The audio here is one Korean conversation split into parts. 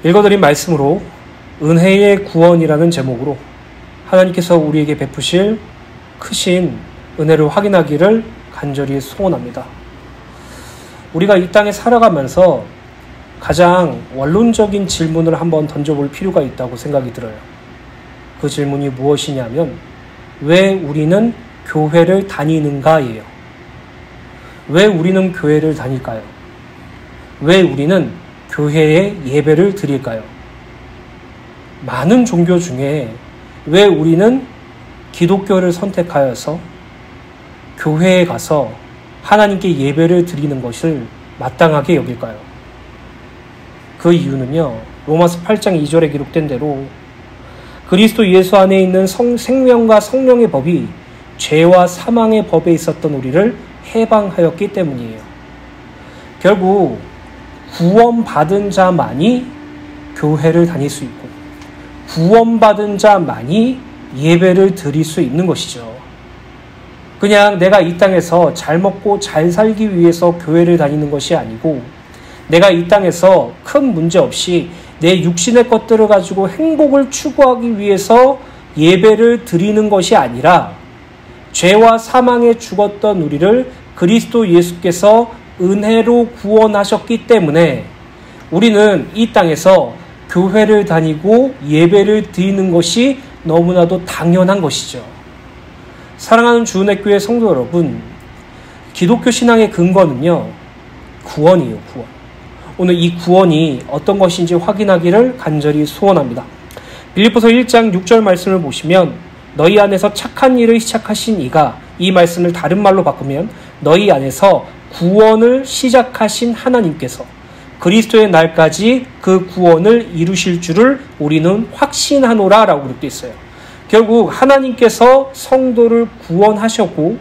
읽어드린 말씀으로 은혜의 구원이라는 제목으로 하나님께서 우리에게 베푸실 크신 은혜를 확인하기를 간절히 소원합니다. 우리가 이 땅에 살아가면서 가장 원론적인 질문을 한번 던져볼 필요가 있다고 생각이 들어요. 그 질문이 무엇이냐면 왜 우리는 교회를 다니는가예요. 왜 우리는 교회를 다닐까요? 왜 우리는 교회에 예배를 드릴까요? 많은 종교 중에 왜 우리는 기독교를 선택하여서 교회에 가서 하나님께 예배를 드리는 것을 마땅하게 여길까요? 그 이유는요, 로마서 8장 2절에 기록된 대로 그리스도 예수 안에 있는 생명과 성령의 법이 죄와 사망의 법에 있었던 우리를 해방하였기 때문이에요. 결국 구원받은 자만이 교회를 다닐 수 있고 구원받은 자만이 예배를 드릴 수 있는 것이죠. 그냥 내가 이 땅에서 잘 먹고 잘 살기 위해서 교회를 다니는 것이 아니고 내가 이 땅에서 큰 문제 없이 내 육신의 것들을 가지고 행복을 추구하기 위해서 예배를 드리는 것이 아니라 죄와 사망에 죽었던 우리를 그리스도 예수께서 은혜로 구원하셨기 때문에 우리는 이 땅에서 교회를 다니고 예배를 드리는 것이 너무나도 당연한 것이죠. 사랑하는 주은혜교회 성도 여러분, 기독교 신앙의 근거는요, 구원이에요, 구원. 오늘 이 구원이 어떤 것인지 확인하기를 간절히 소원합니다. 빌립보서 1장 6절 말씀을 보시면 너희 안에서 착한 일을 시작하신 이가, 이 말씀을 다른 말로 바꾸면 너희 안에서 구원을 시작하신 하나님께서 그리스도의 날까지 그 구원을 이루실 줄을 우리는 확신하노라 라고 그렇게 있어요. 결국 하나님께서 성도를 구원하셨고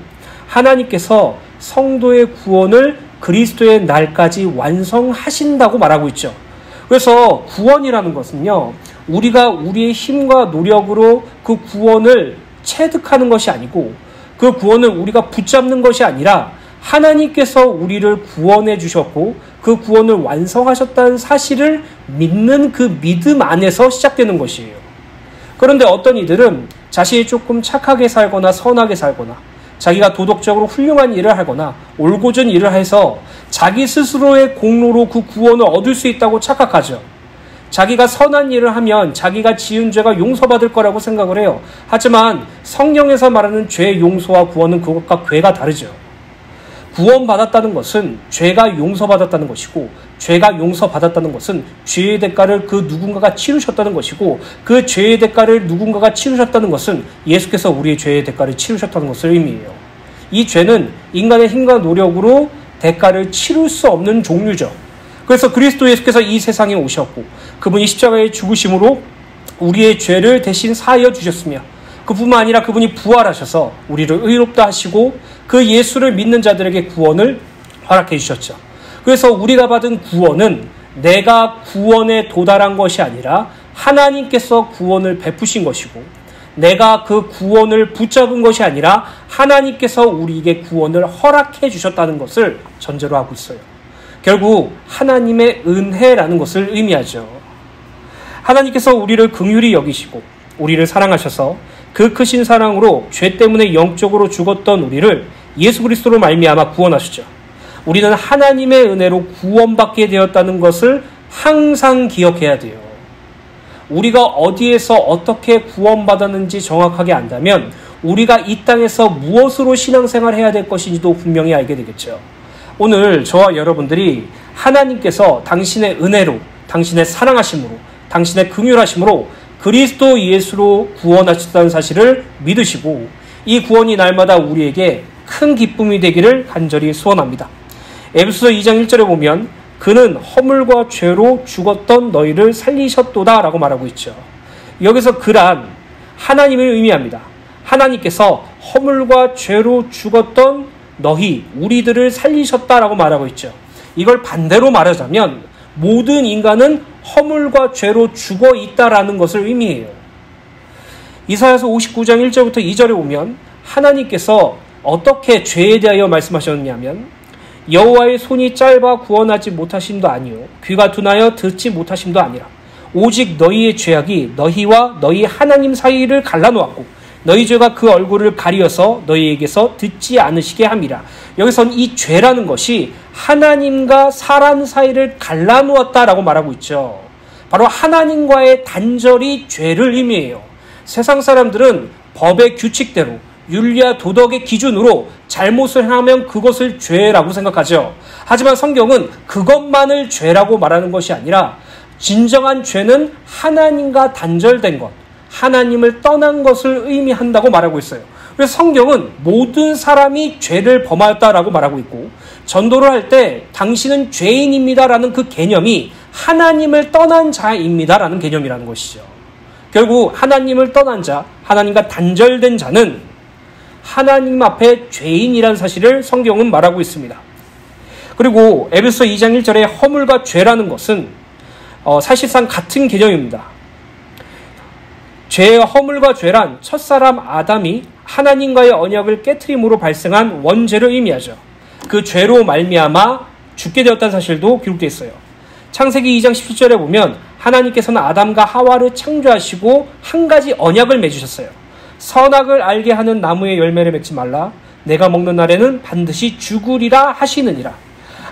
하나님께서 성도의 구원을 그리스도의 날까지 완성하신다고 말하고 있죠. 그래서 구원이라는 것은요, 우리가 우리의 힘과 노력으로 그 구원을 체득하는 것이 아니고 그 구원을 우리가 붙잡는 것이 아니라 하나님께서 우리를 구원해 주셨고 그 구원을 완성하셨다는 사실을 믿는 그 믿음 안에서 시작되는 것이에요. 그런데 어떤 이들은 자신이 조금 착하게 살거나 선하게 살거나 자기가 도덕적으로 훌륭한 일을 하거나 올곧은 일을 해서 자기 스스로의 공로로 그 구원을 얻을 수 있다고 착각하죠. 자기가 선한 일을 하면 자기가 지은 죄가 용서받을 거라고 생각을 해요. 하지만 성경에서 말하는 죄 용서와 구원은 그것과 괴가 다르죠. 구원받았다는 것은 죄가 용서받았다는 것이고 죄가 용서받았다는 것은 죄의 대가를 그 누군가가 치르셨다는 것이고 그 죄의 대가를 누군가가 치르셨다는 것은 예수께서 우리의 죄의 대가를 치르셨다는 것을 의미해요. 이 죄는 인간의 힘과 노력으로 대가를 치를 수 없는 종류죠. 그래서 그리스도 예수께서 이 세상에 오셨고 그분이 십자가에 죽으심으로 우리의 죄를 대신 사하여 주셨으며 그뿐만 아니라 그분이 부활하셔서 우리를 의롭다 하시고 그 예수를 믿는 자들에게 구원을 허락해 주셨죠. 그래서 우리가 받은 구원은 내가 구원에 도달한 것이 아니라 하나님께서 구원을 베푸신 것이고 내가 그 구원을 붙잡은 것이 아니라 하나님께서 우리에게 구원을 허락해 주셨다는 것을 전제로 하고 있어요. 결국 하나님의 은혜라는 것을 의미하죠. 하나님께서 우리를 긍휼히 여기시고 우리를 사랑하셔서 그 크신 사랑으로 죄 때문에 영적으로 죽었던 우리를 예수 그리스도로 말미암아 구원하셨죠. 우리는 하나님의 은혜로 구원받게 되었다는 것을 항상 기억해야 돼요. 우리가 어디에서 어떻게 구원받았는지 정확하게 안다면 우리가 이 땅에서 무엇으로 신앙생활을 해야 될 것인지도 분명히 알게 되겠죠. 오늘 저와 여러분들이 하나님께서 당신의 은혜로, 당신의 사랑하심으로, 당신의 긍휼하심으로 그리스도 예수로 구원하셨다는 사실을 믿으시고 이 구원이 날마다 우리에게 큰 기쁨이 되기를 간절히 소원합니다. 에베소서 2장 1절에 보면 그는 허물과 죄로 죽었던 너희를 살리셨도다 라고 말하고 있죠. 여기서 그란 하나님을 의미합니다. 하나님께서 허물과 죄로 죽었던 너희, 우리들을 살리셨다라고 말하고 있죠. 이걸 반대로 말하자면 모든 인간은 허물과 죄로 죽어 있다라는 것을 의미해요. 이사야서 59장 1절부터 2절에 보면 하나님께서 어떻게 죄에 대하여 말씀하셨냐면 여호와의 손이 짧아 구원하지 못하심도 아니요 귀가 둔하여 듣지 못하심도 아니라 오직 너희의 죄악이 너희와 너희 하나님 사이를 갈라놓았고 너희 죄가 그 얼굴을 가리어서 너희에게서 듣지 않으시게 함이라. 여기선 이 죄라는 것이 하나님과 사람 사이를 갈라놓았다라고 말하고 있죠. 바로 하나님과의 단절이 죄를 의미해요. 세상 사람들은 법의 규칙대로 윤리와 도덕의 기준으로 잘못을 하면 그것을 죄라고 생각하죠. 하지만 성경은 그것만을 죄라고 말하는 것이 아니라 진정한 죄는 하나님과 단절된 것, 하나님을 떠난 것을 의미한다고 말하고 있어요. 그래서 성경은 모든 사람이 죄를 범하였다라고 말하고 있고 전도를 할 때 당신은 죄인입니다라는 그 개념이 하나님을 떠난 자입니다라는 개념이라는 것이죠. 결국 하나님을 떠난 자, 하나님과 단절된 자는 하나님 앞에 죄인이라는 사실을 성경은 말하고 있습니다. 그리고 에베소 2장 1절에 허물과 죄라는 것은 사실상 같은 개념입니다. 죄의 허물과 죄란 첫사람 아담이 하나님과의 언약을 깨트림으로 발생한 원죄를 의미하죠. 그 죄로 말미암아 죽게 되었다는 사실도 기록되어 있어요. 창세기 2장 17절에 보면 하나님께서는 아담과 하와를 창조하시고 한 가지 언약을 맺으셨어요. 선악을 알게 하는 나무의 열매를 맺지 말라. 내가 먹는 날에는 반드시 죽으리라 하시느니라.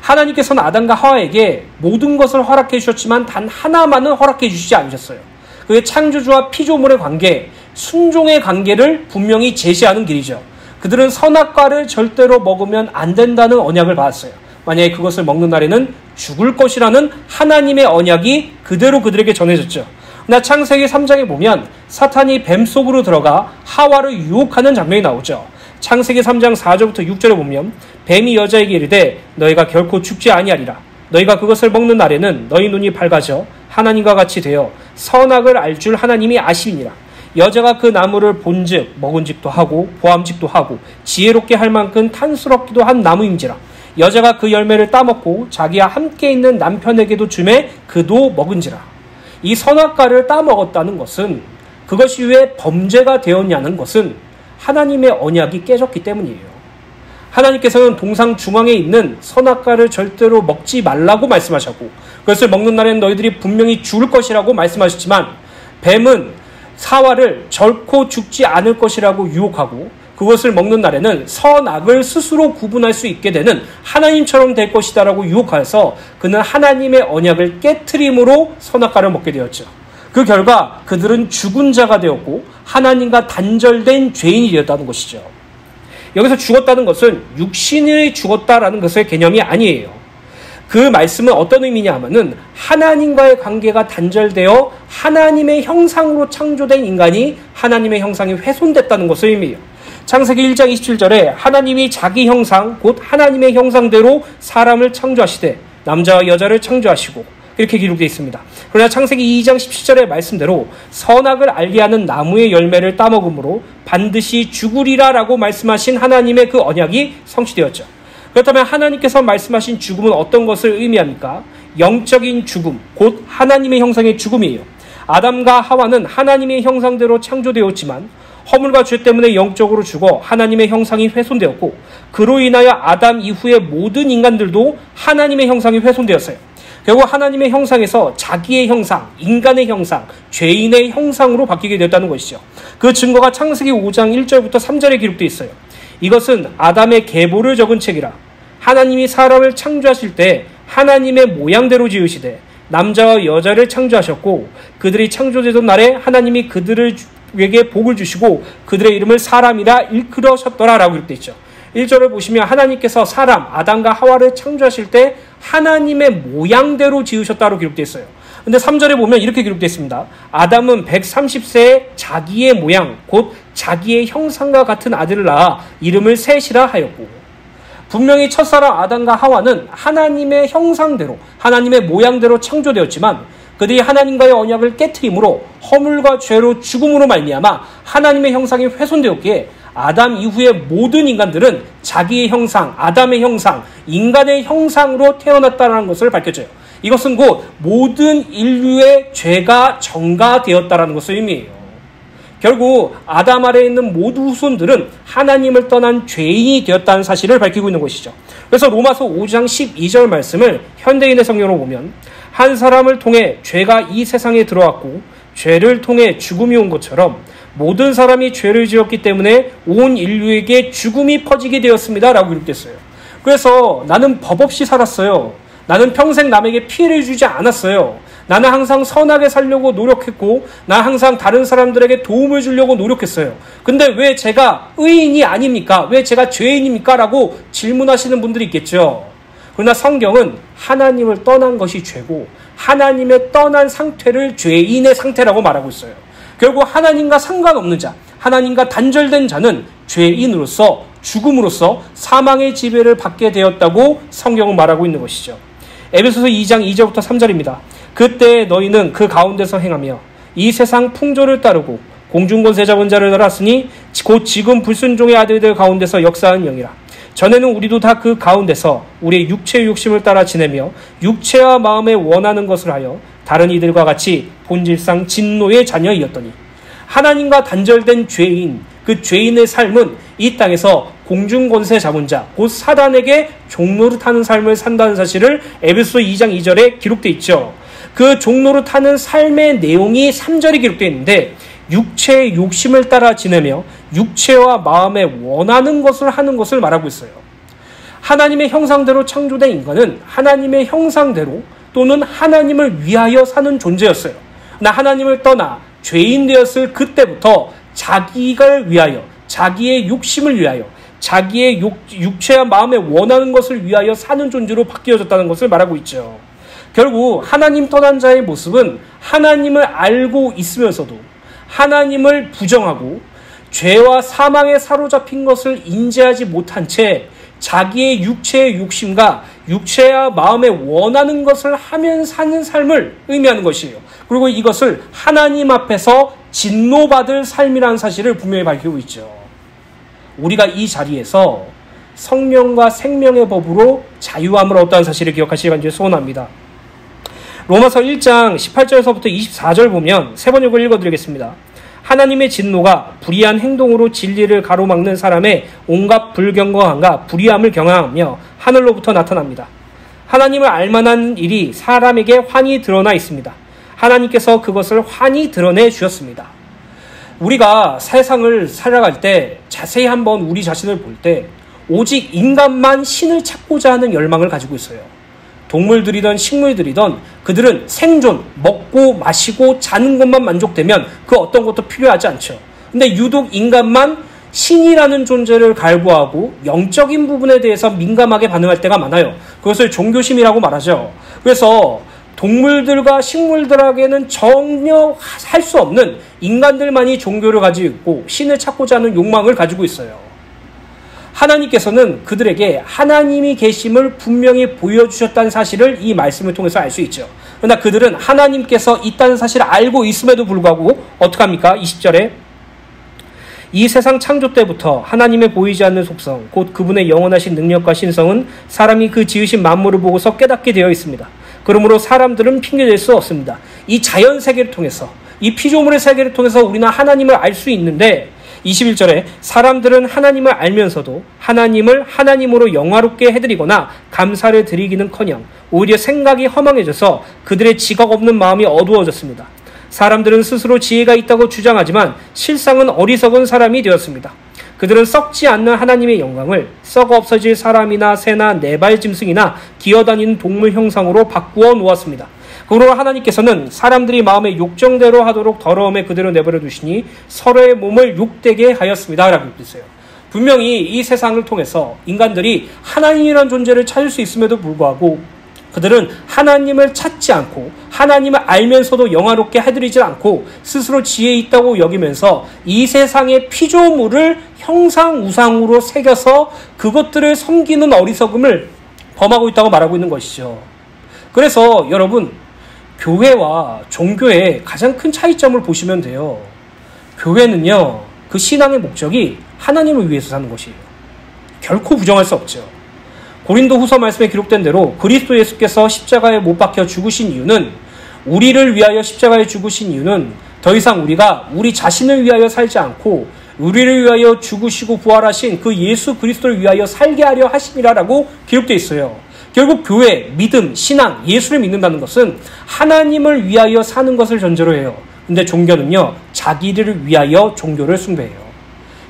하나님께서는 아담과 하와에게 모든 것을 허락해 주셨지만 단 하나만은 허락해 주시지 않으셨어요. 그의 창조주와 피조물의 관계, 순종의 관계를 분명히 제시하는 길이죠. 그들은 선악과를 절대로 먹으면 안 된다는 언약을 받았어요. 만약에 그것을 먹는 날에는 죽을 것이라는 하나님의 언약이 그대로 그들에게 전해졌죠. 그러나 창세기 3장에 보면 사탄이 뱀 속으로 들어가 하와를 유혹하는 장면이 나오죠. 창세기 3장 4절부터 6절에 보면 뱀이 여자에게 이르되 너희가 결코 죽지 아니하리라. 너희가 그것을 먹는 날에는 너희 눈이 밝아져 하나님과 같이 되어 선악을 알 줄 하나님이 아시니라. 여자가 그 나무를 본즉 먹은직도 하고 보암직도 하고 지혜롭게 할 만큼 탐스럽기도 한 나무인지라. 여자가 그 열매를 따먹고 자기와 함께 있는 남편에게도 주매 그도 먹은지라. 이 선악과를 따먹었다는 것은 그것이 왜 범죄가 되었냐는 것은 하나님의 언약이 깨졌기 때문이에요. 하나님께서는 동상 중앙에 있는 선악과를 절대로 먹지 말라고 말씀하셨고 그것을 먹는 날에는 너희들이 분명히 죽을 것이라고 말씀하셨지만 뱀은 사와를 결코 죽지 않을 것이라고 유혹하고 그것을 먹는 날에는 선악을 스스로 구분할 수 있게 되는 하나님처럼 될 것이다라고 유혹하여서 그는 하나님의 언약을 깨트림으로 선악과를 먹게 되었죠. 그 결과 그들은 죽은 자가 되었고 하나님과 단절된 죄인이 되었다는 것이죠. 여기서 죽었다는 것은 육신이 죽었다라는 것의 개념이 아니에요. 그 말씀은 어떤 의미냐 하면은 하나님과의 관계가 단절되어 하나님의 형상으로 창조된 인간이 하나님의 형상이 훼손됐다는 것을 의미해요. 창세기 1장 27절에 하나님이 자기 형상 곧 하나님의 형상대로 사람을 창조하시되 남자와 여자를 창조하시고 이렇게 기록되어 있습니다. 그러나 창세기 2장 17절의 말씀대로 선악을 알게 하는 나무의 열매를 따먹음으로 반드시 죽으리라라고 말씀하신 하나님의 그 언약이 성취되었죠. 그렇다면 하나님께서 말씀하신 죽음은 어떤 것을 의미합니까? 영적인 죽음, 곧 하나님의 형상의 죽음이에요. 아담과 하와는 하나님의 형상대로 창조되었지만 허물과 죄 때문에 영적으로 죽어 하나님의 형상이 훼손되었고 그로 인하여 아담 이후의 모든 인간들도 하나님의 형상이 훼손되었어요. 결국 하나님의 형상에서 자기의 형상, 인간의 형상, 죄인의 형상으로 바뀌게 되었다는 것이죠. 그 증거가 창세기 5장 1절부터 3절에 기록되어 있어요. 이것은 아담의 계보를 적은 책이라. 하나님이 사람을 창조하실 때 하나님의 모양대로 지으시되 남자와 여자를 창조하셨고 그들이 창조되던 날에 하나님이 그들에게 복을 주시고 그들의 이름을 사람이라 일컬으셨더라라고 기록되어 있죠. 1절을 보시면 하나님께서 사람 아담과 하와를 창조하실 때 하나님의 모양대로 지으셨다고 기록되어 있어요. 근데 3절에 보면 이렇게 기록되어 있습니다. 아담은 130세에 자기의 모양 곧 자기의 형상과 같은 아들을 낳아 이름을 셋이라 하였고 분명히 첫사람 아담과 하와는 하나님의 형상대로 하나님의 모양대로 창조되었지만 그들이 하나님과의 언약을 깨트림으로 허물과 죄로 죽음으로 말미암아 하나님의 형상이 훼손되었기에 아담 이후의 모든 인간들은 자기의 형상, 아담의 형상, 인간의 형상으로 태어났다는 것을 밝혀줘요. 이것은 곧 모든 인류의 죄가 전가되었다는 것을 의미해요. 결국 아담 아래에 있는 모두 후손들은 하나님을 떠난 죄인이 되었다는 사실을 밝히고 있는 것이죠. 그래서 로마서 5장 12절 말씀을 현대인의 성경으로 보면 한 사람을 통해 죄가 이 세상에 들어왔고 죄를 통해 죽음이 온 것처럼 모든 사람이 죄를 지었기 때문에 온 인류에게 죽음이 퍼지게 되었습니다 라고 기록됐어요. 그래서 나는 법 없이 살았어요. 나는 평생 남에게 피해를 주지 않았어요. 나는 항상 선하게 살려고 노력했고 나 항상 다른 사람들에게 도움을 주려고 노력했어요. 근데 왜 제가 의인이 아닙니까? 왜 제가 죄인입니까? 라고 질문하시는 분들이 있겠죠. 그러나 성경은 하나님을 떠난 것이 죄고 하나님의 떠난 상태를 죄인의 상태라고 말하고 있어요. 결국 하나님과 상관없는 자, 하나님과 단절된 자는 죄인으로서 죽음으로써 사망의 지배를 받게 되었다고 성경은 말하고 있는 것이죠. 에베소서 2장 2절부터 3절입니다. 그때 너희는 그 가운데서 행하며 이 세상 풍조를 따르고 공중권세 잡은 자를 따랐으니 곧 지금 불순종의 아들들 가운데서 역사하는 영이라. 전에는 우리도 다 그 가운데서 우리의 육체의 욕심을 따라 지내며 육체와 마음에 원하는 것을 하여 다른 이들과 같이 본질상 진노의 자녀이었더니 하나님과 단절된 죄인, 그 죄인의 삶은 이 땅에서 공중권세 잡은 자, 곧 사단에게 종노릇하는 삶을 산다는 사실을 에베소 2장 2절에 기록되어 있죠. 그 종노릇하는 삶의 내용이 3절에 기록되어 있는데 육체의 욕심을 따라 지내며 육체와 마음에 원하는 것을 하는 것을 말하고 있어요. 하나님의 형상대로 창조된 인간은 하나님의 형상대로 또는 하나님을 위하여 사는 존재였어요. 나 하나님을 떠나 죄인 되었을 그때부터 자기를 위하여, 자기의 욕심을 위하여, 자기의 육체와 마음에 원하는 것을 위하여 사는 존재로 바뀌어졌다는 것을 말하고 있죠. 결국 하나님 떠난 자의 모습은 하나님을 알고 있으면서도 하나님을 부정하고 죄와 사망에 사로잡힌 것을 인지하지 못한 채 자기의 육체의 욕심과 육체와 마음에 원하는 것을 하면 사는 삶을 의미하는 것이에요. 그리고 이것을 하나님 앞에서 진노받을 삶이라는 사실을 분명히 밝히고 있죠. 우리가 이 자리에서 성령과 생명의 법으로 자유함을 얻었다는 사실을 기억하시기 바랍니다. 소원합니다. 로마서 1장 18절에서부터 24절 보면 세 번 읽어드리겠습니다. 하나님의 진노가 불의한 행동으로 진리를 가로막는 사람의 온갖 불경건함과 불의함을 경향하며 하늘로부터 나타납니다. 하나님을 알만한 일이 사람에게 환히 드러나 있습니다. 하나님께서 그것을 환히 드러내 주셨습니다. 우리가 세상을 살아갈 때 자세히 한번 우리 자신을 볼 때 오직 인간만 신을 찾고자 하는 열망을 가지고 있어요. 동물들이든 식물들이든 그들은 생존, 먹고 마시고 자는 것만 만족되면 그 어떤 것도 필요하지 않죠. 근데 유독 인간만 신이라는 존재를 갈구하고 영적인 부분에 대해서 민감하게 반응할 때가 많아요. 그것을 종교심이라고 말하죠. 그래서 동물들과 식물들에게는 전혀 할 수 없는 인간들만이 종교를 가지고 있고 신을 찾고자 하는 욕망을 가지고 있어요. 하나님께서는 그들에게 하나님이 계심을 분명히 보여주셨다는 사실을 이 말씀을 통해서 알 수 있죠. 그러나 그들은 하나님께서 있다는 사실을 알고 있음에도 불구하고 어떻게 합니까? 20절에 이 세상 창조 때부터 하나님의 보이지 않는 속성, 곧 그분의 영원하신 능력과 신성은 사람이 그 지으신 만물을 보고서 깨닫게 되어 있습니다. 그러므로 사람들은 핑계댈 수 없습니다. 이 자연 세계를 통해서, 이 피조물의 세계를 통해서 우리는 하나님을 알 수 있는데 21절에 사람들은 하나님을 알면서도 하나님을 하나님으로 영화롭게 해드리거나 감사를 드리기는커녕 오히려 생각이 허망해져서 그들의 지각 없는 마음이 어두워졌습니다. 사람들은 스스로 지혜가 있다고 주장하지만 실상은 어리석은 사람이 되었습니다. 그들은 썩지 않는 하나님의 영광을 썩어 없어질 사람이나 새나 네발 짐승이나 기어다니는 동물 형상으로 바꾸어 놓았습니다. 그러므로 하나님께서는 사람들이 마음의 욕정대로 하도록 더러움에 그대로 내버려 두시니 서로의 몸을 욕되게 하였습니다. 라고 했어요. 분명히 이 세상을 통해서 인간들이 하나님이라는 존재를 찾을 수 있음에도 불구하고 그들은 하나님을 찾지 않고 하나님을 알면서도 영화롭게 해드리지 않고 스스로 지혜 있다고 여기면서 이 세상의 피조물을 형상 우상으로 새겨서 그것들을 섬기는 어리석음을 범하고 있다고 말하고 있는 것이죠. 그래서 여러분, 교회와 종교의 가장 큰 차이점을 보시면 돼요. 교회는요, 그 신앙의 목적이 하나님을 위해서 사는 것이에요. 결코 부정할 수 없죠. 고린도 후서 말씀에 기록된 대로 그리스도 예수께서 십자가에 못 박혀 죽으신 이유는, 우리를 위하여 십자가에 죽으신 이유는 더 이상 우리가 우리 자신을 위하여 살지 않고 우리를 위하여 죽으시고 부활하신 그 예수 그리스도를 위하여 살게 하려 하심이라라고 기록되어 있어요. 결국 교회, 믿음, 신앙, 예수를 믿는다는 것은 하나님을 위하여 사는 것을 전제로 해요. 근데 종교는요, 자기를 위하여 종교를 숭배해요.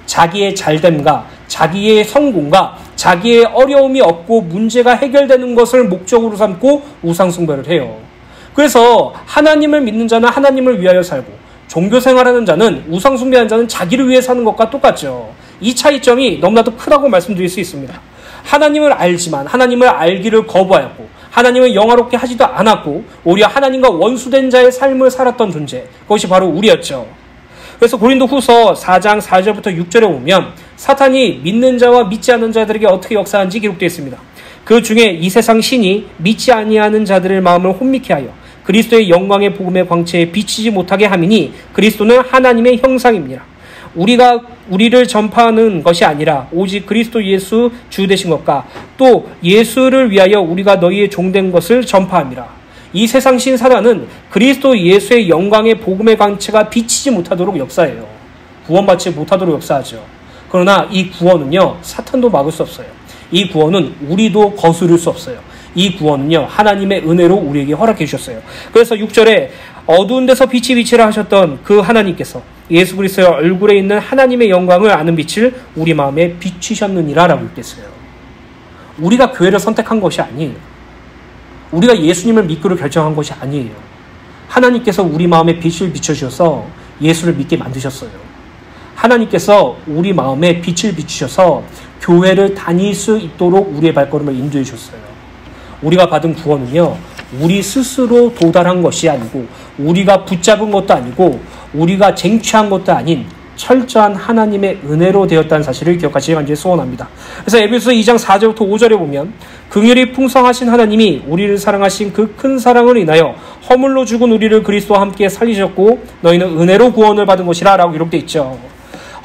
자기의 잘됨과 자기의 성공과 자기의 어려움이 없고 문제가 해결되는 것을 목적으로 삼고 우상 숭배를 해요. 그래서 하나님을 믿는 자는 하나님을 위하여 살고 종교 생활하는 자는 우상 숭배하는 자는 자기를 위해 사는 것과 똑같죠. 이 차이점이 너무나도 크다고 말씀드릴 수 있습니다. 하나님을 알지만 하나님을 알기를 거부하였고 하나님을 영화롭게 하지도 않았고 오히려 하나님과 원수된 자의 삶을 살았던 존재, 그것이 바로 우리였죠. 그래서 고린도후서 4장 4절부터 6절에 보면 사탄이 믿는 자와 믿지 않는 자들에게 어떻게 역사하는지 기록되어 있습니다. 그 중에 이 세상 신이 믿지 아니하는 자들의 마음을 혼미케 하여 그리스도의 영광의 복음의 광채에 비치지 못하게 함이니 그리스도는 하나님의 형상입니다. 우리가 우리를 전파하는 것이 아니라 오직 그리스도 예수 주 되신 것과 또 예수를 위하여 우리가 너희의 종된 것을 전파함이라. 이 세상 신 사단은 그리스도 예수의 영광의 복음의 광채가 비치지 못하도록 역사해요. 구원받지 못하도록 역사하죠. 그러나 이 구원은요, 사탄도 막을 수 없어요. 이 구원은 우리도 거스를 수 없어요. 이 구원은요, 하나님의 은혜로 우리에게 허락해 주셨어요. 그래서 6절에 어두운 데서 빛이 비치라 하셨던 그 하나님께서 예수 그리스도의 얼굴에 있는 하나님의 영광을 아는 빛을 우리 마음에 비추셨느니라 라고 읽겠어요. 우리가 교회를 선택한 것이 아니에요. 우리가 예수님을 믿기로 결정한 것이 아니에요. 하나님께서 우리 마음에 빛을 비춰주셔서 예수를 믿게 만드셨어요. 하나님께서 우리 마음에 빛을 비추셔서 교회를 다닐 수 있도록 우리의 발걸음을 인도해 주셨어요. 우리가 받은 구원은요, 우리 스스로 도달한 것이 아니고 우리가 붙잡은 것도 아니고 우리가 쟁취한 것도 아닌 철저한 하나님의 은혜로 되었다는 사실을 기억하시기 간절히 소원합니다. 그래서 에베소서 2장 4절부터 5절에 보면 긍휼이 풍성하신 하나님이 우리를 사랑하신 그 큰 사랑을 인하여 허물로 죽은 우리를 그리스도와 함께 살리셨고 너희는 은혜로 구원을 받은 것이라 라고 기록되어 있죠.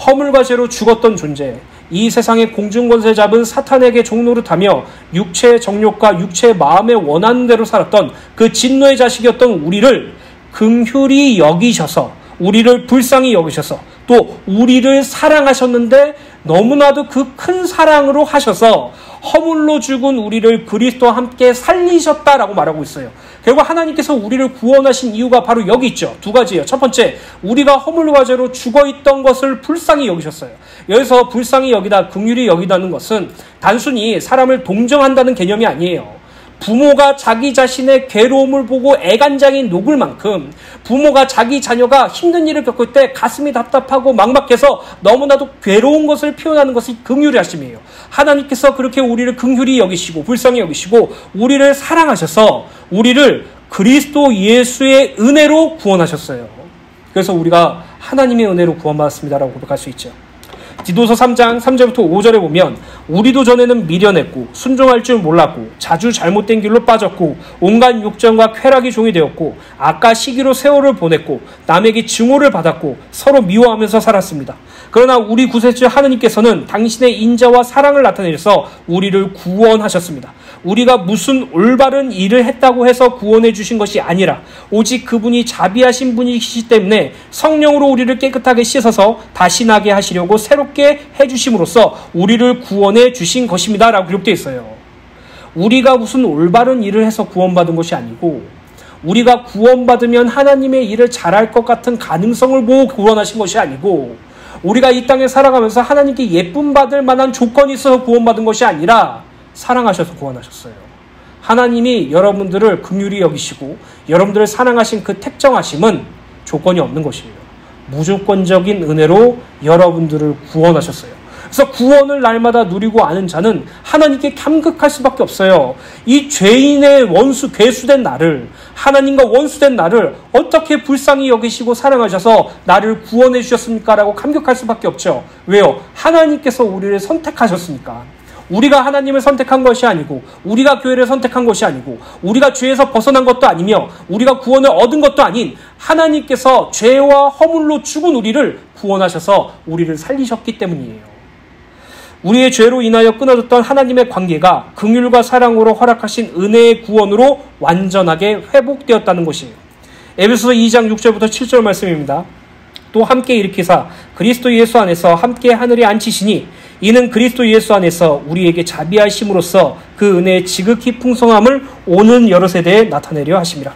허물과 죄로 죽었던 존재, 이 세상의 공중권세 잡은 사탄에게 종노릇하며 육체의 정욕과 육체의 마음에 원하는 대로 살았던 그 진노의 자식이었던 우리를 긍휼히 여기셔서 우리를 불쌍히 여기셔서 또 우리를 사랑하셨는데 너무나도 그 큰 사랑으로 하셔서 허물로 죽은 우리를 그리스도와 함께 살리셨다라고 말하고 있어요. 결국 하나님께서 우리를 구원하신 이유가 바로 여기 있죠. 두 가지예요. 첫 번째, 우리가 허물과 죄로 죽어있던 것을 불쌍히 여기셨어요. 여기서 불쌍히 여기다, 긍휼히 여기다는 것은 단순히 사람을 동정한다는 개념이 아니에요. 부모가 자기 자신의 괴로움을 보고 애간장이 녹을 만큼 부모가 자기 자녀가 힘든 일을 겪을 때 가슴이 답답하고 막막해서 너무나도 괴로운 것을 표현하는 것이 긍휼의 하심이에요. 하나님께서 그렇게 우리를 긍휼히 여기시고 불쌍히 여기시고 우리를 사랑하셔서 우리를 그리스도 예수의 은혜로 구원하셨어요. 그래서 우리가 하나님의 은혜로 구원받았습니다라고 고백할 수 있죠. 디도서 3장 3절부터 5절에 보면 우리도 전에는 미련했고 순종할 줄 몰랐고 자주 잘못된 길로 빠졌고 온갖 욕정과 쾌락이 종이 되었고 악과 시기로 세월을 보냈고 남에게 증오를 받았고 서로 미워하면서 살았습니다. 그러나 우리 구세주 하느님께서는 당신의 인자와 사랑을 나타내셔서 우리를 구원하셨습니다. 우리가 무슨 올바른 일을 했다고 해서 구원해 주신 것이 아니라 오직 그분이 자비하신 분이시기 때문에 성령으로 우리를 깨끗하게 씻어서 다시 나게 하시려고 새롭게 해주심으로써 우리를 구원해 주신 것입니다 라고 기록되어 있어요. 우리가 무슨 올바른 일을 해서 구원받은 것이 아니고 우리가 구원받으면 하나님의 일을 잘할 것 같은 가능성을 보고 구원하신 것이 아니고 우리가 이 땅에 살아가면서 하나님께 예쁨 받을 만한 조건이 있어서 구원받은 것이 아니라 사랑하셔서 구원하셨어요. 하나님이 여러분들을 긍휼히 여기시고 여러분들을 사랑하신 그 택정하심은 조건이 없는 것이에요. 무조건적인 은혜로 여러분들을 구원하셨어요. 그래서 구원을 날마다 누리고 아는 자는 하나님께 감격할 수밖에 없어요. 이 죄인의 원수, 괴수된 나를, 하나님과 원수된 나를 어떻게 불쌍히 여기시고 사랑하셔서 나를 구원해 주셨습니까? 라고 감격할 수밖에 없죠. 왜요? 하나님께서 우리를 선택하셨으니까. 우리가 하나님을 선택한 것이 아니고 우리가 교회를 선택한 것이 아니고 우리가 죄에서 벗어난 것도 아니며 우리가 구원을 얻은 것도 아닌 하나님께서 죄와 허물로 죽은 우리를 구원하셔서 우리를 살리셨기 때문이에요. 우리의 죄로 인하여 끊어졌던 하나님의 관계가 긍휼과 사랑으로 허락하신 은혜의 구원으로 완전하게 회복되었다는 것이에요. 에베소서 2장 6절부터 7절 말씀입니다. 또 함께 일으키사 그리스도 예수 안에서 함께 하늘에 앉히시니 이는 그리스도 예수 안에서 우리에게 자비하심으로써 그 은혜의 지극히 풍성함을 오는 여러 세대에 나타내려 하심이라.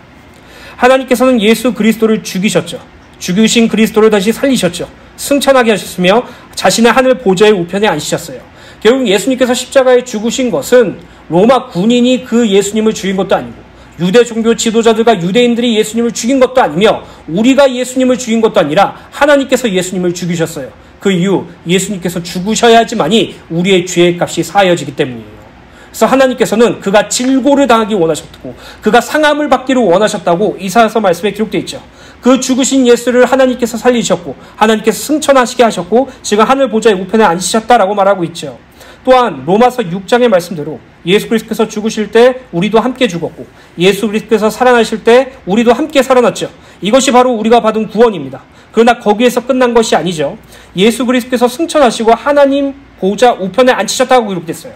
하나님께서는 예수 그리스도를 죽이셨죠. 죽으신 그리스도를 다시 살리셨죠. 승천하게 하셨으며 자신의 하늘 보좌의 우편에 앉히셨어요. 결국 예수님께서 십자가에 죽으신 것은 로마 군인이 그 예수님을 죽인 것도 아니고 유대 종교 지도자들과 유대인들이 예수님을 죽인 것도 아니며 우리가 예수님을 죽인 것도 아니라 하나님께서 예수님을 죽이셨어요. 그 이유 예수님께서 죽으셔야지만이 우리의 죄의 값이 사하여지기 때문이에요. 그래서 하나님께서는 그가 질고를 당하기 원하셨고 그가 상함을 받기를 원하셨다고 이사야서 말씀에 기록되어 있죠. 그 죽으신 예수를 하나님께서 살리셨고 하나님께서 승천하시게 하셨고 지금 하늘 보좌의 우편에 앉으셨다라고 말하고 있죠. 또한 로마서 6장의 말씀대로 예수 그리스도께서 죽으실 때 우리도 함께 죽었고 예수 그리스도께서 살아나실 때 우리도 함께 살아났죠. 이것이 바로 우리가 받은 구원입니다. 그러나 거기에서 끝난 것이 아니죠. 예수 그리스도께서 승천하시고 하나님 보좌 우편에 앉히셨다고 기록됐어요.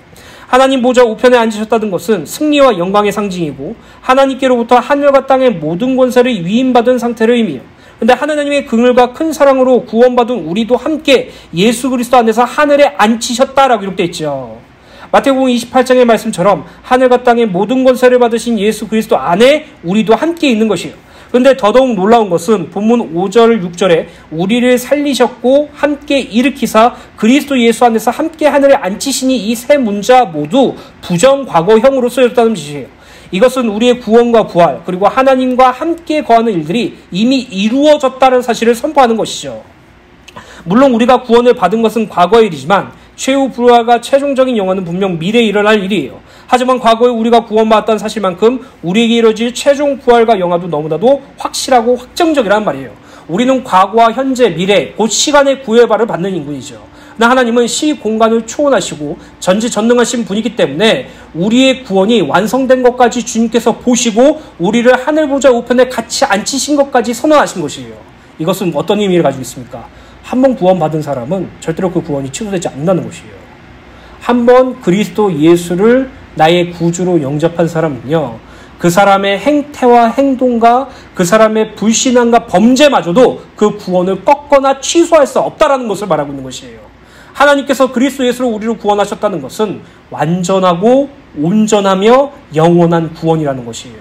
하나님 보좌 우편에 앉으셨다는 것은 승리와 영광의 상징이고 하나님께로부터 하늘과 땅의 모든 권세를 위임받은 상태를 의미해요. 근데 하나님의 긍휼과 큰 사랑으로 구원받은 우리도 함께 예수 그리스도 안에서 하늘에 앉히셨다라고 기록되어 있죠. 마태복음 28장의 말씀처럼 하늘과 땅의 모든 권세를 받으신 예수 그리스도 안에 우리도 함께 있는 것이에요. 그런데 더더욱 놀라운 것은 본문 5절 6절에 우리를 살리셨고 함께 일으키사 그리스도 예수 안에서 함께 하늘에 앉히시니 이 세 문자 모두 부정과거형으로 쓰여졌다는 뜻이에요. 이것은 우리의 구원과 부활 그리고 하나님과 함께 거하는 일들이 이미 이루어졌다는 사실을 선포하는 것이죠. 물론 우리가 구원을 받은 것은 과거의 일이지만 최후 부활과 최종적인 영화는 분명 미래에 일어날 일이에요. 하지만 과거에 우리가 구원받았다는 사실만큼 우리에게 이뤄질 최종 부활과 영화도 너무나도 확실하고 확정적이란 말이에요. 우리는 과거와 현재, 미래, 곧 시간의 구애발을 받는 인군이죠. 그러나 하나님은 시 공간을 초월하시고 전지전능하신 분이기 때문에 우리의 구원이 완성된 것까지 주님께서 보시고 우리를 하늘 보좌 우편에 같이 앉히신 것까지 선언하신 것이에요. 이것은 어떤 의미를 가지고 있습니까? 한 번 구원받은 사람은 절대로 그 구원이 취소되지 않는다는 것이에요. 한 번 그리스도 예수를 나의 구주로 영접한 사람은요, 그 사람의 행태와 행동과 그 사람의 불신앙과 범죄마저도 그 구원을 꺾거나 취소할 수 없다라는 것을 말하고 있는 것이에요. 하나님께서 그리스도 예수로 우리를 구원하셨다는 것은 완전하고 온전하며 영원한 구원이라는 것이에요.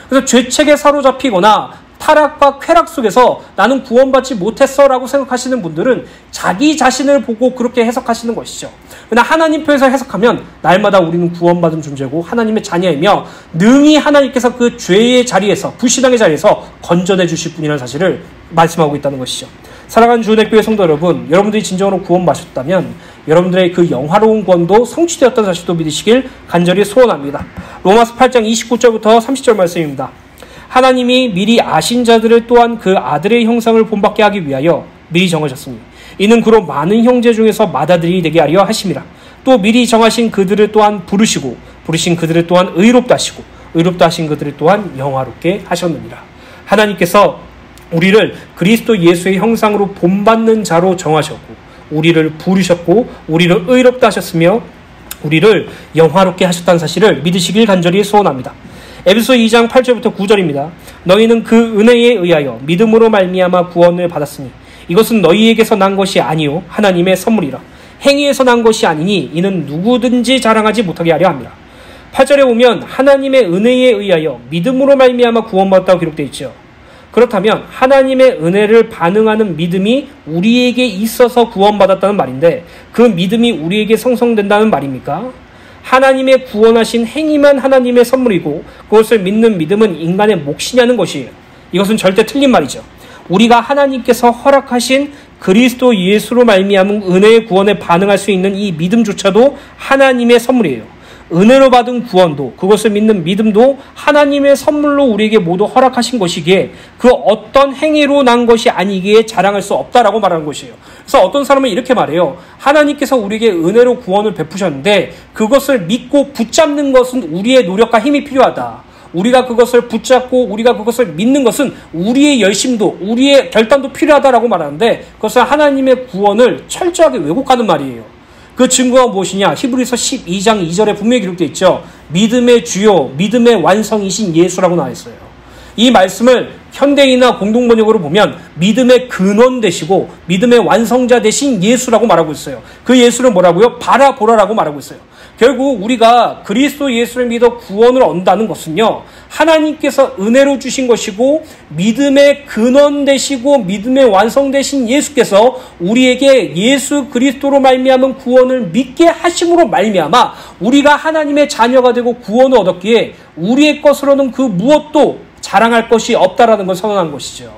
그래서 죄책에 사로잡히거나 타락과 쾌락 속에서 나는 구원받지 못했어 라고 생각하시는 분들은 자기 자신을 보고 그렇게 해석하시는 것이죠. 그러나 하나님 편에서 해석하면 날마다 우리는 구원받은 존재고 하나님의 자녀이며 능히 하나님께서 그 죄의 자리에서 불신앙의 자리에서 건져내 주실 분이라는 사실을 말씀하고 있다는 것이죠. 사랑하는 주은혜교회 성도 여러분, 여러분들이 진정으로 구원받으셨다면 여러분들의 그 영화로운 구원도 성취되었다는 사실도 믿으시길 간절히 소원합니다. 로마서 8장 29절부터 30절 말씀입니다. 하나님이 미리 아신 자들을 또한 그 아들의 형상을 본받게 하기 위하여 미리 정하셨으니 이는 그로 많은 형제 중에서 맏아들이 되게 하려 하심이라. 또 미리 정하신 그들을 또한 부르시고 부르신 그들을 또한 의롭다 하시고 의롭다 하신 그들을 또한 영화롭게 하셨느니라. 하나님께서 우리를 그리스도 예수의 형상으로 본받는 자로 정하셨고 우리를 부르셨고 우리를 의롭다 하셨으며 우리를 영화롭게 하셨다는 사실을 믿으시길 간절히 소원합니다. 에베소 2장 8절부터 9절입니다. 너희는 그 은혜에 의하여 믿음으로 말미암아 구원을 받았으니 이것은 너희에게서 난 것이 아니요 하나님의 선물이라. 행위에서 난 것이 아니니 이는 누구든지 자랑하지 못하게 하려 합니다. 8절에 보면 하나님의 은혜에 의하여 믿음으로 말미암아 구원받았다고 기록되어 있죠. 그렇다면 하나님의 은혜를 반응하는 믿음이 우리에게 있어서 구원받았다는 말인데 그 믿음이 우리에게 성성된다는 말입니까? 하나님의 구원하신 행위만 하나님의 선물이고 그것을 믿는 믿음은 인간의 몫이냐는 것이에요. 이것은 절대 틀린 말이죠. 우리가 하나님께서 허락하신 그리스도 예수로 말미암은 은혜의 구원에 반응할 수 있는 이 믿음조차도 하나님의 선물이에요. 은혜로 받은 구원도 그것을 믿는 믿음도 하나님의 선물로 우리에게 모두 허락하신 것이기에 그 어떤 행위로 난 것이 아니기에 자랑할 수 없다라고 말하는 것이에요. 그래서 어떤 사람은 이렇게 말해요. 하나님께서 우리에게 은혜로 구원을 베푸셨는데 그것을 믿고 붙잡는 것은 우리의 노력과 힘이 필요하다. 우리가 그것을 붙잡고 우리가 그것을 믿는 것은 우리의 열심도 우리의 결단도 필요하다라고 말하는데 그것은 하나님의 구원을 철저하게 왜곡하는 말이에요. 그 증거가 무엇이냐? 히브리서 12장 2절에 분명히 기록되어 있죠. 믿음의 주요, 믿음의 완성이신 예수라고 나와 있어요. 이 말씀을 현대인이나 공동번역으로 보면 믿음의 근원 되시고 믿음의 완성자 되신 예수라고 말하고 있어요. 그 예수를 뭐라고요? 바라보라라고 말하고 있어요. 결국 우리가 그리스도 예수를 믿어 구원을 얻는다는 것은요, 하나님께서 은혜로 주신 것이고 믿음의 근원 되시고 믿음의 완성 되신 예수께서 우리에게 예수 그리스도로 말미암은 구원을 믿게 하심으로 말미암아 우리가 하나님의 자녀가 되고 구원을 얻었기에 우리의 것으로는 그 무엇도 자랑할 것이 없다라는 걸 선언한 것이죠.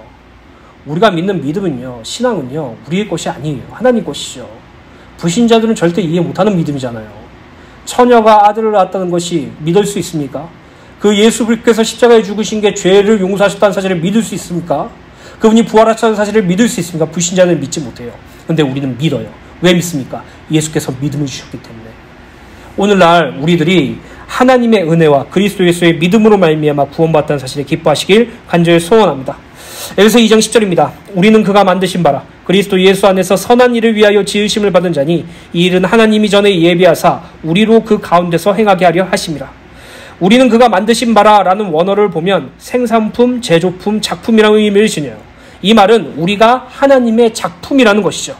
우리가 믿는 믿음은요, 신앙은요, 우리의 것이 아니에요. 하나님 것이죠. 불신자들은 절대 이해 못하는 믿음이잖아요. 처녀가 아들을 낳았다는 것이 믿을 수 있습니까? 그 예수 그리스도께서 십자가에 죽으신 게 죄를 용서하셨다는 사실을 믿을 수 있습니까? 그분이 부활하셨다는 사실을 믿을 수 있습니까? 불신자는 믿지 못해요. 그런데 우리는 믿어요. 왜 믿습니까? 예수께서 믿음을 주셨기 때문에. 오늘날 우리들이 하나님의 은혜와 그리스도 예수의 믿음으로 말미암아 구원받았다는 사실에 기뻐하시길 간절히 소원합니다. 에베소 2장 10절입니다. 우리는 그가 만드신 바라 그리스도 예수 안에서 선한 일을 위하여 지으심을 받은 자니 이 일은 하나님이 전에 예비하사 우리로 그 가운데서 행하게 하려 하심이라. 우리는 그가 만드신 바라 라는 원어를 보면 생산품, 제조품, 작품이라는 의미를 지녀요. 이 말은 우리가 하나님의 작품이라는 것이죠.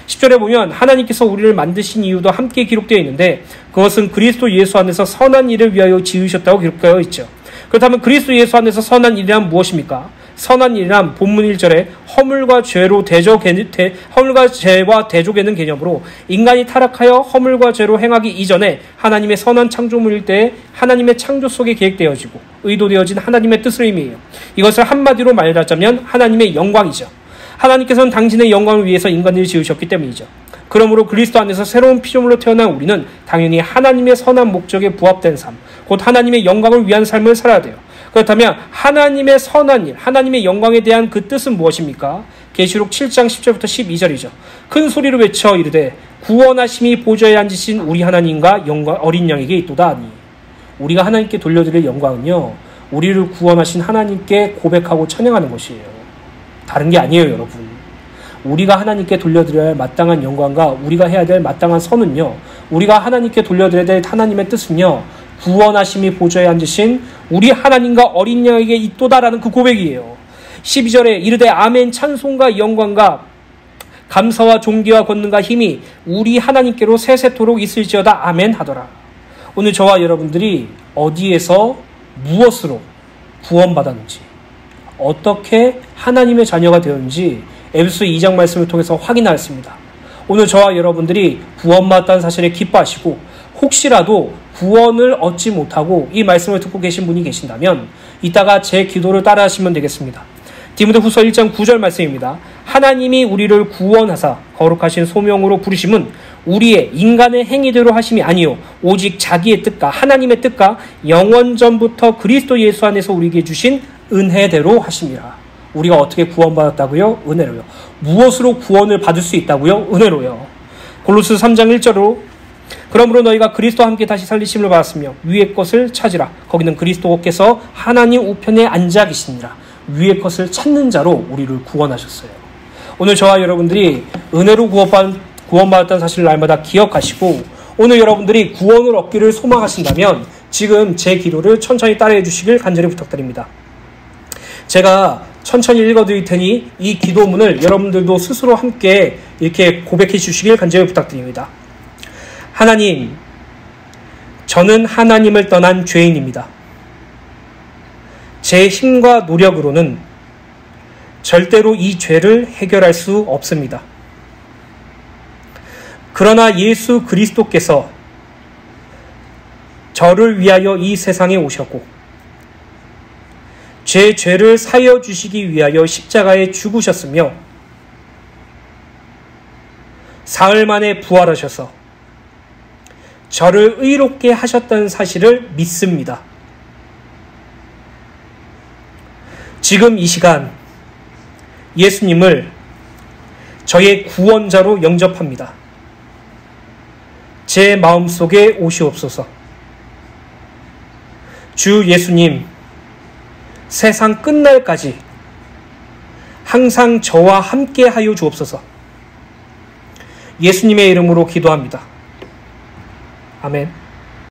10절에 보면 하나님께서 우리를 만드신 이유도 함께 기록되어 있는데 그것은 그리스도 예수 안에서 선한 일을 위하여 지으셨다고 기록되어 있죠. 그렇다면 그리스도 예수 안에서 선한 일이란 무엇입니까? 선한 일이란 본문 1절에 허물과 죄와 대조되는 개념으로 인간이 타락하여 허물과 죄로 행하기 이전에 하나님의 선한 창조물일 때 하나님의 창조 속에 계획되어지고 의도되어진 하나님의 뜻을 의미해요. 이것을 한마디로 말하자면 하나님의 영광이죠. 하나님께서는 당신의 영광을 위해서 인간을 지으셨기 때문이죠. 그러므로 그리스도 안에서 새로운 피조물로 태어난 우리는 당연히 하나님의 선한 목적에 부합된 삶, 곧 하나님의 영광을 위한 삶을 살아야 돼요. 그렇다면 하나님의 선한 일, 하나님의 영광에 대한 그 뜻은 무엇입니까? 계시록 7장 10절부터 12절이죠. 큰 소리로 외쳐 이르되 구원하심이 보좌에 앉으신 우리 하나님과 영광 어린 양에게 있도다 하니. 우리가 하나님께 돌려드릴 영광은요, 우리를 구원하신 하나님께 고백하고 찬양하는 것이에요. 다른 게 아니에요, 여러분. 우리가 하나님께 돌려드려야 할 마땅한 영광과 우리가 해야 될 마땅한 선은요, 우리가 하나님께 돌려드려야 될 하나님의 뜻은요, 구원하심이 보좌에 앉으신 우리 하나님과 어린 양에게 있도다라는 그 고백이에요. 12절에 이르되 아멘 찬송과 영광과 감사와 존귀와 권능과 힘이 우리 하나님께로 세세토록 있을지어다 아멘 하더라. 오늘 저와 여러분들이 어디에서 무엇으로 구원받았는지, 어떻게 하나님의 자녀가 되었는지 에베소 2장 말씀을 통해서 확인하였습니다. 오늘 저와 여러분들이 구원받았다는 사실에 기뻐하시고 혹시라도 구원을 얻지 못하고 이 말씀을 듣고 계신 분이 계신다면 이따가 제 기도를 따라하시면 되겠습니다. 디모데후서 1장 9절 말씀입니다. 하나님이 우리를 구원하사 거룩하신 소명으로 부르심은 우리의 인간의 행위대로 하심이 아니요 오직 자기의 뜻과 하나님의 뜻과 영원전부터 그리스도 예수 안에서 우리에게 주신 은혜대로 하심이라. 우리가 어떻게 구원받았다고요? 은혜로요. 무엇으로 구원을 받을 수 있다고요? 은혜로요. 골로새 3장 1절로 그러므로 너희가 그리스도와 함께 다시 살리심을 받았으며 위의 것을 찾으라. 거기는 그리스도께서 하나님 우편에 앉아 계시니라. 위의 것을 찾는 자로 우리를 구원하셨어요. 오늘 저와 여러분들이 은혜로 구원받았다는 사실을 날마다 기억하시고 오늘 여러분들이 구원을 얻기를 소망하신다면 지금 제 기도를 천천히 따라해 주시길 간절히 부탁드립니다. 제가 천천히 읽어드릴 테니 이 기도문을 여러분들도 스스로 함께 이렇게 고백해 주시길 간절히 부탁드립니다. 하나님, 저는 하나님을 떠난 죄인입니다. 제 힘과 노력으로는 절대로 이 죄를 해결할 수 없습니다. 그러나 예수 그리스도께서 저를 위하여 이 세상에 오셨고 제 죄를 사여 주시기 위하여 십자가에 죽으셨으며 사흘 만에 부활하셔서 저를 의롭게 하셨다는 사실을 믿습니다. 지금 이 시간 예수님을 저의 구원자로 영접합니다. 제 마음속에 오시옵소서. 주 예수님, 세상 끝날까지 항상 저와 함께 하여 주옵소서. 예수님의 이름으로 기도합니다. 아멘.